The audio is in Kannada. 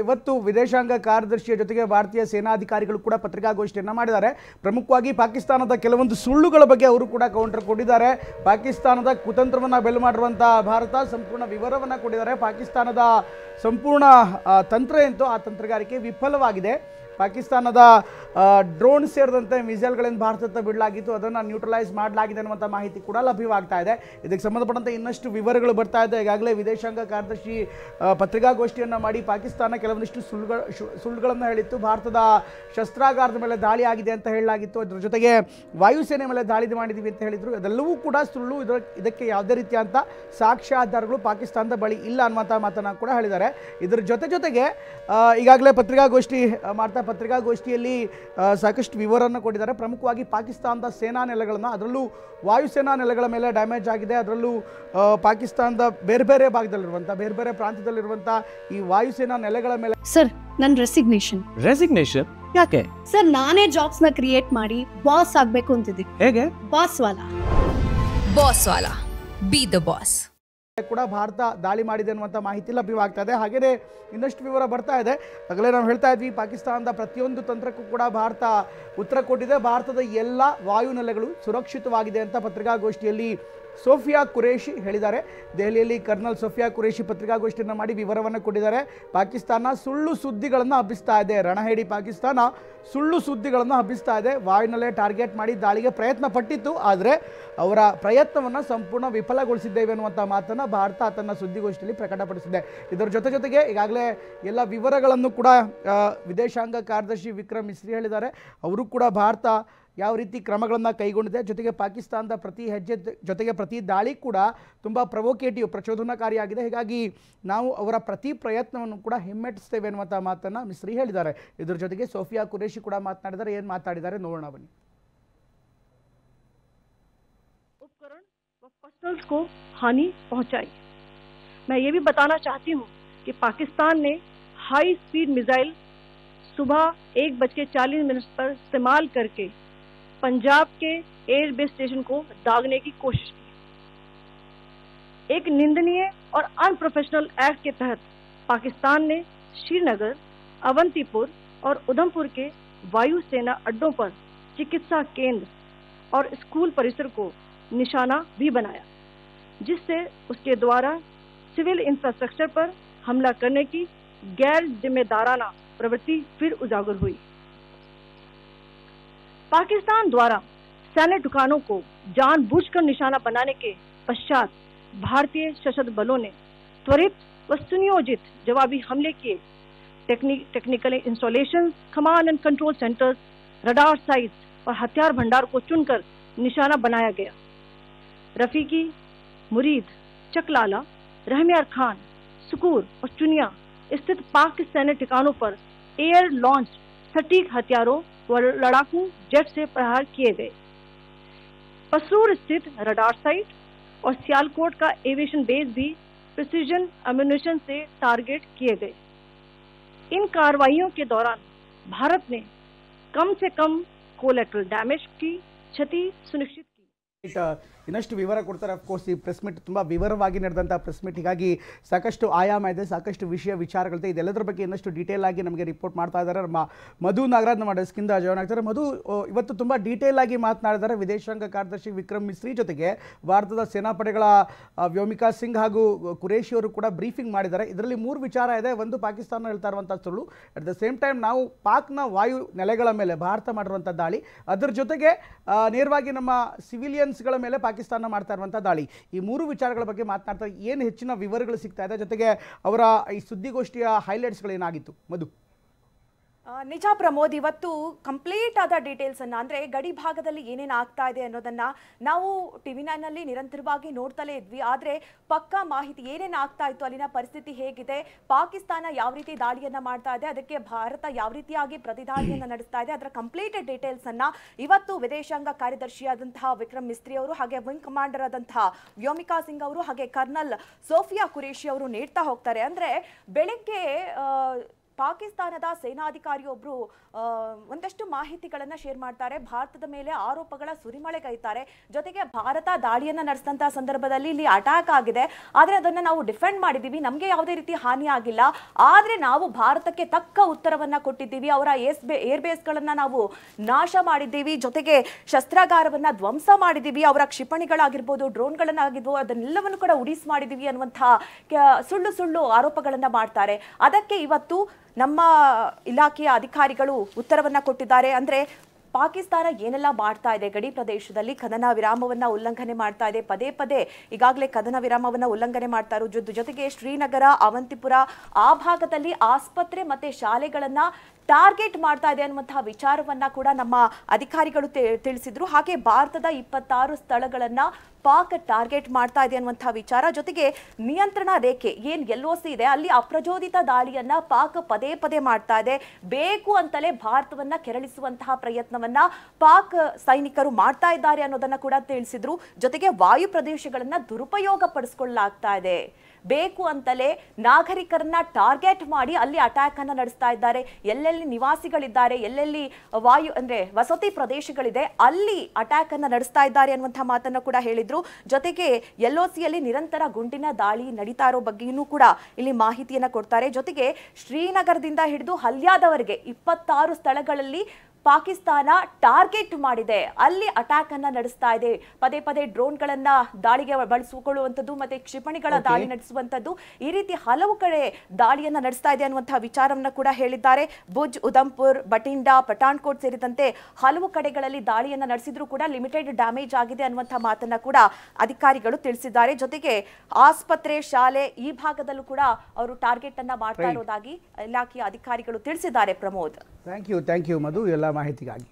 ಇವತ್ತು ವಿದೇಶಾಂಗ ಕಾರ್ಯದರ್ಶಿಯ ಜೊತೆಗೆ ಭಾರತೀಯ ಸೇನಾಧಿಕಾರಿಗಳು ಕೂಡ ಪತ್ರಿಕಾಗೋಷ್ಠಿಯನ್ನು ಮಾಡಿದ್ದಾರೆ. ಪ್ರಮುಖವಾಗಿ ಪಾಕಿಸ್ತಾನದ ಕೆಲವೊಂದು ಸುಳ್ಳುಗಳ ಬಗ್ಗೆ ಅವರು ಕೂಡ ಕೌಂಟರ್ ಕೊಟ್ಟಿದ್ದಾರೆ. ಪಾಕಿಸ್ತಾನದ ಕುತಂತ್ರವನ್ನು ಬೆಲ್ ಮಾಡಿರುವಂಥ ಭಾರತ ಸಂಪೂರ್ಣ ವಿವರವನ್ನು ಕೊಟ್ಟಿದ್ದಾರೆ. ಪಾಕಿಸ್ತಾನದ ಸಂಪೂರ್ಣ ತಂತ್ರ ಎಂತೋ ಆ ತಂತ್ರಗಾರಿಕೆ ವಿಫಲವಾಗಿದೆ. ಪಾಕಿಸ್ತಾನದ ಡ್ರೋನ್ ಸೇರಿದಂತೆ ಮಿಸೈಲ್ಗಳನ್ನು ಭಾರತದ ಬಿಡಲಾಗಿತ್ತು, ಅದನ್ನು ನ್ಯೂಟ್ರಲೈಸ್ ಮಾಡಲಾಗಿದೆ ಅನ್ನುವಂಥ ಮಾಹಿತಿ ಕೂಡ ಲಭ್ಯವಾಗ್ತಾ ಇದೆ. ಇದಕ್ಕೆ ಸಂಬಂಧಪಟ್ಟಂತೆ ಇನ್ನಷ್ಟು ವಿವರಗಳು ಬರ್ತಾ ಇದೆ. ಈಗಾಗಲೇ ವಿದೇಶಾಂಗ ಕಾರ್ಯದರ್ಶಿ ಪತ್ರಿಕಾಗೋಷ್ಠಿಯನ್ನು ಮಾಡಿ ಪಾಕಿಸ್ತಾನ ಕೆಲವೊಂದಿಷ್ಟು ಸುಳ್ಳುಗಳನ್ನು ಹೇಳಿತ್ತು. ಭಾರತದ ಶಸ್ತ್ರಾಗಾರದ ಮೇಲೆ ದಾಳಿ ಆಗಿದೆ ಅಂತ ಹೇಳಲಾಗಿತ್ತು, ಅದರ ಜೊತೆಗೆ ವಾಯುಸೇನೆ ಮೇಲೆ ದಾಳಿ ಮಾಡಿದ್ದೀವಿ ಅಂತ ಹೇಳಿದರು. ಅದೆಲ್ಲವೂ ಕೂಡ ಸುಳ್ಳು. ಇದಕ್ಕೆ ಯಾವುದೇ ರೀತಿಯಂಥ ಸಾಕ್ಷ್ಯಾಧಾರಗಳು ಪಾಕಿಸ್ತಾನದ ಬಳಿ ಇಲ್ಲ ಅನ್ನುವಂಥ ಮಾತನ್ನು ಕೂಡ ಹೇಳಿದ್ದಾರೆ. ಇದರ ಜೊತೆಗೆ ಈಗಾಗಲೇ ಪತ್ರಿಕಾಗೋಷ್ಠಿಯಲ್ಲಿ ಸಾಕಷ್ಟು ವಿವರವನ್ನು ಕೊಟ್ಟಿದ್ದಾರೆ. ಪ್ರಮುಖವಾಗಿ ಪಾಕಿಸ್ತಾನದ ಸೇನಾ ನೆಲೆಗಳನ್ನು, ಅದರಲ್ಲೂ ವಾಯುಸೇನಾ ನೆಲೆಗಳ ಮೇಲೆ ಡ್ಯಾಮೇಜ್ ಆಗಿದೆ. ಅದರಲ್ಲೂ ಪಾಕಿಸ್ತಾನದ ಬೇರೆ ಬೇರೆ ಭಾಗದಲ್ಲಿರುವಂಥ ಬೇರೆ ಬೇರೆ ಪ್ರಾಂತ್ಯದಲ್ಲಿರುವಂಥ ಈ ವಾಯುಸೇನಾ ನೆಲೆಗಳ ಮೇಲೆ ಸರ್ ನನ್ನ ರೆಸಿಗ್ನೇಷನ್ ಯಾಕೆ ಸರ್? ನಾನೇ ಜಾಬ್ಸ್ ನ ಕ್ರಿಯೇಟ್ ಮಾಡಿ ಬಾಸ್ ಆಗ್ಬೇಕು ಅಂತಿದ್ದೀನಿ. ಹೇಗೆ? Boss Vala B the boss ಕೂಡ ಭಾರತ ದಾಳಿ ಮಾಡಿದೆ ಅನ್ನುವಂಥ ಮಾಹಿತಿ ಲಭ್ಯವಾಗ್ತಾ ಇದೆ. ಹಾಗೆಯೇ ಇನ್ನಷ್ಟು ವಿವರ ಬರ್ತಾ ಇದೆ. ಆಗಲೇ ನಾವು ಹೇಳ್ತಾ ಇದ್ವಿ, ಪಾಕಿಸ್ತಾನದ ಪ್ರತಿಯೊಂದು ತಂತ್ರಕ್ಕೂ ಕೂಡ ಭಾರತ ಉತ್ತರ ಕೊಟ್ಟಿದೆ. ಭಾರತದ ಎಲ್ಲ ವಾಯುನೆಲೆಗಳು ಸುರಕ್ಷಿತವಾಗಿದೆ ಅಂತ ಪತ್ರಿಕಾಗೋಷ್ಠಿಯಲ್ಲಿ ಸೋಫಿಯಾ ಕುರೇಶಿ ಹೇಳಿದ್ದಾರೆ. ದೆಹಲಿಯಲ್ಲಿ ಕರ್ನಲ್ ಸೋಫಿಯಾ ಕುರೇಶಿ ಪತ್ರಿಕಾಗೋಷ್ಠಿಯನ್ನು ಮಾಡಿ ವಿವರವನ್ನು ಕೊಟ್ಟಿದ್ದಾರೆ. ಪಾಕಿಸ್ತಾನ ಸುಳ್ಳು ಸುದ್ದಿಗಳನ್ನು ಹಬ್ಬಿಸ್ತಾ ಇದೆ. ರಣಹೇಡಿ ಪಾಕಿಸ್ತಾನ ಸುಳ್ಳು ಸುದ್ದಿಗಳನ್ನು ಹಬ್ಬಿಸ್ತಾ ಇದೆ. ವಾಯುನೆಲೆ ಟಾರ್ಗೆಟ್ ಮಾಡಿ ದಾಳಿಗೆ ಪ್ರಯತ್ನ ಪಟ್ಟಿತ್ತು, ಆದರೆ ಅವರ ಪ್ರಯತ್ನವನ್ನು ಸಂಪೂರ್ಣ ವಿಫಲಗೊಳಿಸಿದ್ದೇವೆ ಅನ್ನುವಂಥ ಮಾತನ್ನು ಭಾರತ ತನ್ನ ಸುದ್ದಿಗೋಷ್ಠಿಯಲ್ಲಿ ಪ್ರಕಟಪಡಿಸಿದೆ. ಇದರ ಜೊತೆಗೆ ಈಗಾಗಲೇ ಎಲ್ಲ ವಿವರಗಳನ್ನು ಕೂಡ ವಿದೇಶಾಂಗ ಕಾರ್ಯದರ್ಶಿ ವಿಕ್ರಮ್ ಮಿಸ್ರಿ ಹೇಳಿದ್ದಾರೆ. ಅವರು ಕೂಡ ಭಾರತ ಯಾವ ರೀತಿ ಕ್ರಮಗಳನ್ನು ಕೈಗೊಂಡಿದೆ, ಜೊತೆಗೆ ಪಾಕಿಸ್ತಾನದ ಪ್ರತಿ ಹೆಜ್ಜೆ ಜೊತೆಗೆ ಪ್ರತಿ ದಾಳಿ ಕೂಡ ತುಂಬ ಪ್ರಚೋದನಕಾರಿಯಾಗಿದೆ. ಹೀಗಾಗಿ ನಾವು ಅವರ ಪ್ರತಿ ಪ್ರಯತ್ನವನ್ನು ಕೂಡ ಹಿಮ್ಮೆಟ್ಟಿಸ್ತೇವೆ ಅನ್ನುವಂಥ ಮಾತನ್ನು ಮಿಸ್ರಿ ಹೇಳಿದ್ದಾರೆ. ಇದರ ಜೊತೆಗೆ ಸೋಫಿಯಾ ಕುರೇಶಿ ಕೂಡ ಮಾತನಾಡಿದ್ದಾರೆ. ಏನು ಮಾತಾಡಿದ್ದಾರೆ ನೋಡೋಣ ಬನ್ನಿ. उपकरण व फसल्स को हानि पहुंचाई। मैं ये भी बताना चाहती हूँ कि पाकिस्तान ने हाई स्पीड मिसाइल सुबह 1:40 पर इस्तेमाल करके पंजाब के एयरबेस स्टेशन को दागने की कोशिश की। एक निंदनीय और अनप्रोफेशनल एक्ट के तहत पाकिस्तान ने श्रीनगर, अवंतीपुर और उधमपुर के वायुसेना अड्डों पर चिकित्सा केंद्र और स्कूल परिसर को निशाना भी बनाया, जिससे उसके द्वारा सिविल इंफ्रास्ट्रक्चर पर हमला करने की गैर जिम्मेदाराना प्रवृत्ति फिर उजागर हुई। पाकिस्तान द्वारा सैन्य ठिकानों को जानबूझकर निशाना बनाने के पश्चात भारतीय सशस्त्र बलों ने त्वरित व सुनियोजित जवाबी हमले किए। Technical installation, command and control centres, radar sites और हथियार भंडार को चुनकर निशाना बनाया गया। रफीकी, मुरीद, चकलाला, रहमियार खान, सुकूर और चुनिया स्थित पाक सैन्य ठिकानों पर एयर लॉन्च सटीक हथियारों व लड़ाकू जेट से प्रहार किए गए। पसरूर स्थित रडार साइट और सियालकोट का एविएशन बेस भी प्रिसीजन एम्यूनिशन से टारगेट किए गए। इन कार्रवाइयों के दौरान भारत ने कम से कम कोलैटरल डैमेज की क्षति सुनिश्चित की। ಇನ್ನಷ್ಟು ವಿವರ ಕೊಡ್ತಾರೆ. ಅಫ್ಕೋರ್ಸ್ ಈ ಪ್ರೆಸ್ ಮೀಟ್ ತುಂಬ ವಿವರವಾಗಿ ನಡೆದಂಥ ಪ್ರೆಸ್ ಮೀಟ್, ಹೀಗಾಗಿ ಸಾಕಷ್ಟು ಆಯಾಮ ಇದೆ, ಸಾಕಷ್ಟು ವಿಚಾರಗಳಿದೆ. ಇದೆಲ್ಲದರ ಬಗ್ಗೆ ಇನ್ನಷ್ಟು ಡೀಟೇಲ್ ಆಗಿ ನಮಗೆ ರಿಪೋರ್ಟ್ ಮಾಡ್ತಾ ಇದ್ದಾರೆ ನಮ್ಮ ಮಧು ನಾಗರಾಜ್, ನಮ್ಮ ಡೆಸ್ಕಿಂದ ಜಾಯ್ನ್ ಆಗ್ತಾರೆ. ಮಧು, ಇವತ್ತು ತುಂಬ ಡೀಟೇಲ್ ಆಗಿ ಮಾತನಾಡಿದ್ದಾರೆ ವಿದೇಶಾಂಗ ಕಾರ್ಯದರ್ಶಿ ವಿಕ್ರಮ್ ಮಿಸ್ರಿ ಜೊತೆಗೆ ಭಾರತದ ಸೇನಾಪಡೆಗಳ ವ್ಯೋಮಿಕಾ ಸಿಂಗ್ ಹಾಗೂ ಕುರೇಶಿ ಅವರು ಕೂಡ ಬ್ರೀಫಿಂಗ್ ಮಾಡಿದ್ದಾರೆ. ಇದರಲ್ಲಿ 3 ವಿಚಾರ ಇದೆ. ಒಂದು, ಪಾಕಿಸ್ತಾನ ಹೇಳ್ತಾ ಇರುವಂಥ ಸುಳ್ಳು. ಅಟ್ ದ ಸೇಮ್ ಟೈಮ್ ನಾವು ಪಾಕ್ನ ವಾಯು ನೆಲೆಗಳ ಮೇಲೆ ಭಾರತ ಮಾಡಿರುವಂಥ ದಾಳಿ, ಅದರ ಜೊತೆಗೆ ನೇರವಾಗಿ ನಮ್ಮ ಸಿವಿಲಿಯನ್ಸ್ಗಳ ಮೇಲೆ ಪಾಕಿಸ್ತಾನ ಮಾಡ್ತಾ ಇರುವಂಥ ದಾಳಿ, ಈ 3 ವಿಚಾರಗಳ ಬಗ್ಗೆ ಮಾತನಾಡ್ತಾ ಏನು ಹೆಚ್ಚಿನ ವಿವರಗಳು ಸಿಗ್ತಾ ಇದೆ, ಜೊತೆಗೆ ಅವರ ಈ ಸುದ್ದಿಗೋಷ್ಠಿಯ ಹೈಲೈಟ್ಸ್ಗಳು ಏನಾಗಿತ್ತು ಮಧು? ನಿಜ ಪ್ರಮೋದ್, ಇವತ್ತು ಕಂಪ್ಲೀಟ್ ಆದ ಡೀಟೇಲ್ಸ್ ಅನ್ನ, ಅಂದ್ರೆ ಗಡಿ ಭಾಗದಲ್ಲಿ ಏನೇನು ಆಗ್ತಾ ಇದೆ ಅನ್ನೋದನ್ನ ನಾವು TV9 ನಲ್ಲಿ ನಿರಂತರವಾಗಿ ನೋಡ್ತಲೇ ಇದ್ವಿ. ಆದ್ರೆ ಪಕ್ಕಾ ಮಾಹಿತಿ ಏನೇನು ಆಗ್ತಾ ಇತ್ತು, ಅಲ್ಲಿನ ಪರಿಸ್ಥಿತಿ ಹೇಗಿದೆ, ಪಾಕಿಸ್ತಾನ ಯಾವ ರೀತಿ ದಾಳಿಯನ್ನ ಮಾಡ್ತಾ ಇದೆ, ಅದಕ್ಕೆ ಭಾರತ ಯಾವ ರೀತಿಯಾಗಿ ಪ್ರತಿದಾಳಿಯನ್ನ ನಡೆಸ್ತಾ ಇದೆ, ಅದರ ಕಂಪ್ಲೀಟ್ ಡೀಟೇಲ್ಸ್ ಅನ್ನ ಇವತ್ತು ವಿದೇಶಾಂಗ ಕಾರ್ಯದರ್ಶಿಯಾದಂತಹ ವಿಕ್ರಮ್ ಮಿಸ್ರಿ ಅವರು, ಹಾಗೆ ವಿಂಗ್ ಕಮಾಂಡರ್ ಆದಂತಹ ವ್ಯೋಮಿಕಾ ಸಿಂಗ್ ಅವರು, ಹಾಗೆ ಕರ್ನಲ್ ಸೋಫಿಯಾ ಕುರೇಶಿ ಅವರು ನೀಡ್ತಾ ಹೋಗ್ತಾರೆ. ಅಂದ್ರೆ ಬೆಳಿಗ್ಗೆ ಪಾಕಿಸ್ತಾನದ ಸೇನಾಧಿಕಾರಿಯೊಬ್ಬರು ಒಂದಷ್ಟು ಮಾಹಿತಿಗಳನ್ನು ಶೇರ್ ಮಾಡ್ತಾರೆ. ಭಾರತದ ಮೇಲೆ ಆರೋಪಗಳ ಸುರಿಮಳೆಗೈತಾರೆ. ಜೊತೆಗೆ ಭಾರತ ದಾಳಿಯನ್ನು ನಡೆಸಿದಂತಹ ಸಂದರ್ಭದಲ್ಲಿ ಇಲ್ಲಿ ಅಟ್ಯಾಕ್ ಆಗಿದೆ, ಆದರೆ ಅದನ್ನು ನಾವು ಡಿಫೆಂಡ್ ಮಾಡಿದ್ದೀವಿ, ನಮಗೆ ಯಾವುದೇ ರೀತಿ ಹಾನಿ ಆಗಿಲ್ಲ. ಆದರೆ ನಾವು ಭಾರತಕ್ಕೆ ತಕ್ಕ ಉತ್ತರವನ್ನು ಕೊಟ್ಟಿದ್ದೀವಿ. ಅವರ ಏರ್ ಬೇಸ್ಗಳನ್ನು ನಾವು ನಾಶ ಮಾಡಿದ್ದೀವಿ, ಜೊತೆಗೆ ಶಸ್ತ್ರಾಗಾರವನ್ನು ಧ್ವಂಸ ಮಾಡಿದ್ದೀವಿ, ಅವರ ಕ್ಷಿಪಣಿಗಳಾಗಿರ್ಬೋದು, ಡ್ರೋನ್ಗಳನ್ನಾಗಿರ್ಬೋದು, ಅದನ್ನೆಲ್ಲವನ್ನು ಕೂಡ ಉಡಿಸ್ ಮಾಡಿದ್ದೀವಿ ಅನ್ನುವಂತಹ ಸುಳ್ಳು ಆರೋಪಗಳನ್ನು ಮಾಡ್ತಾರೆ. ಅದಕ್ಕೆ ಇವತ್ತು ನಮ್ಮ ಇಲಾಖೆಯ ಅಧಿಕಾರಿಗಳು ಉತ್ತರವನ್ನ ಕೊಟ್ಟಿದ್ದಾರೆ. ಅಂದ್ರೆ ಪಾಕಿಸ್ತಾನ ಏನೆಲ್ಲ ಮಾಡ್ತಾ ಇದೆ, ಗಡಿ ಪ್ರದೇಶದಲ್ಲಿ ಕದನ ವಿರಾಮವನ್ನ ಉಲ್ಲಂಘನೆ ಮಾಡ್ತಾ ಇದೆ, ಪದೇ ಪದೇ ಈಗಾಗಲೇ ಕದನ ವಿರಾಮವನ್ನ ಉಲ್ಲಂಘನೆ ಮಾಡ್ತಾ ಇರೋ ಜೊತೆಗೆ ಶ್ರೀನಗರ, ಅವಂತಿಪುರ ಆ ಭಾಗದಲ್ಲಿ ಆಸ್ಪತ್ರೆ ಮತ್ತೆ ಶಾಲೆಗಳನ್ನ ಟಾರ್ಗೆಟ್ ಮಾಡ್ತಾ ಇದೆ ಅನ್ನುವಂತಹ ವಿಚಾರವನ್ನ ಕೂಡ ನಮ್ಮ ಅಧಿಕಾರಿಗಳು ತಿಳಿಸಿದ್ರು. ಹಾಗೆ ಭಾರತದ 26 ಸ್ಥಳಗಳನ್ನ ಪಾಕ್ ಟಾರ್ಗೆಟ್ ಮಾಡ್ತಾ ಇದೆ ಅನ್ನುವಂತಹ ವಿಚಾರ, ಜೊತೆಗೆ ನಿಯಂತ್ರಣ ರೇಖೆ ಏನ್ LOC ಇದೆ ಅಲ್ಲಿ ಅಪ್ರಚೋದಿತ ದಾಳಿಯನ್ನ ಪಾಕ್ ಪದೇ ಪದೇ ಮಾಡ್ತಾ ಇದೆ. ಬೇಕು ಅಂತಲೇ ಭಾರತವನ್ನ ಕೆರಳಿಸುವಂತಹ ಪ್ರಯತ್ನವನ್ನ ಪಾಕ್ ಸೈನಿಕರು ಮಾಡ್ತಾ ಇದ್ದಾರೆ ಅನ್ನೋದನ್ನ ಕೂಡ ತಿಳಿಸಿದ್ರು. ಜೊತೆಗೆ ವಾಯು ಪ್ರದೇಶಗಳನ್ನ ದುರುಪಯೋಗ ಪಡಿಸಿಕೊಳ್ಳಲಾಗ್ತಾ ಇದೆ, ಬೇಕು ಅಂತಲೇ ನಾಗರಿಕರನ್ನ ಟಾರ್ಗೆಟ್ ಮಾಡಿ ಅಲ್ಲಿ ಅಟ್ಯಾಕ್ ಅನ್ನ ನಡೆಸ್ತಾ ಇದ್ದಾರೆ. ಎಲ್ಲೆಲ್ಲಿ ನಿವಾಸಿಗಳಿದ್ದಾರೆ, ಎಲ್ಲೆಲ್ಲಿ ವಸತಿ ಪ್ರದೇಶಗಳಿದೆ ಅಲ್ಲಿ ಅಟ್ಯಾಕ್ ಅನ್ನ ನಡೆಸ್ತಾ ಇದ್ದಾರೆ ಅನ್ನುವಂತಹ ಮಾತನ್ನ ಕೂಡ ಹೇಳಿದ್ರು. ಜೊತೆಗೆ LOC ಯಲ್ಲಿ ನಿರಂತರ ಗುಂಡಿನ ದಾಳಿ ನಡೀತಾ ಇರೋ ಬಗ್ಗೆಯೂ ಕೂಡ ಇಲ್ಲಿ ಮಾಹಿತಿಯನ್ನ ಕೊಡ್ತಾರೆ. ಜೊತೆಗೆ ಶ್ರೀನಗರದಿಂದ ಹಿಡಿದು ಹಲ್ಯಾದವರೆಗೆ 26 ಸ್ಥಳಗಳಲ್ಲಿ ಪಾಕಿಸ್ತಾನ ಟಾರ್ಗೆಟ್ ಮಾಡಿದೆ, ಅಲ್ಲಿ ಅಟ್ಯಾಕ್ ಅನ್ನ ನಡೆಸ್ತಾ ಇದೆ. ಪದೇ ಪದೇ ಡ್ರೋನ್ಗಳನ್ನ ದಾಳಿಗೆ ಬಳಸಿಕೊಳ್ಳುವಂಥದ್ದು ಮತ್ತೆ ಕ್ಷಿಪಣಿಗಳ ದಾಳಿ ನಡೆಸುವಂಥದ್ದು, ಈ ರೀತಿ ಹಲವು ಕಡೆ ದಾಳಿಯನ್ನ ನಡೆಸ್ತಾ ಇದೆ ಅನ್ನುವಂತಹ ವಿಚಾರವನ್ನ ಕೂಡ ಹೇಳಿದ್ದಾರೆ. ಭುಜ್, ಉಧಂಪುರ್, ಬಟಿಂಡಾ, ಪಠಾಣ್ಕೋಟ್ ಸೇರಿದಂತೆ ಹಲವು ಕಡೆಗಳಲ್ಲಿ ದಾಳಿಯನ್ನ ನಡೆಸಿದ್ರು ಕೂಡ ಲಿಮಿಟೆಡ್ ಡ್ಯಾಮೇಜ್ ಆಗಿದೆ ಅನ್ನುವಂತಹ ಮಾತನ್ನ ಕೂಡ ಅಧಿಕಾರಿಗಳು ತಿಳಿಸಿದ್ದಾರೆ. ಜೊತೆಗೆ ಆಸ್ಪತ್ರೆ, ಶಾಲೆ ಈ ಭಾಗದಲ್ಲೂ ಕೂಡ ಅವರು ಟಾರ್ಗೆಟ್ ಅನ್ನ ಮಾಡ್ತಾ ಇರೋದಾಗಿ ಇಲಾಖೆಯ ಅಧಿಕಾರಿಗಳು ತಿಳಿಸಿದ್ದಾರೆ. ಪ್ರಮೋದ್, ಥ್ಯಾಂಕ್ ಯು ಮಧು ಎಲ್ಲ ಮಾಹಿತಿಗಾಗಿ.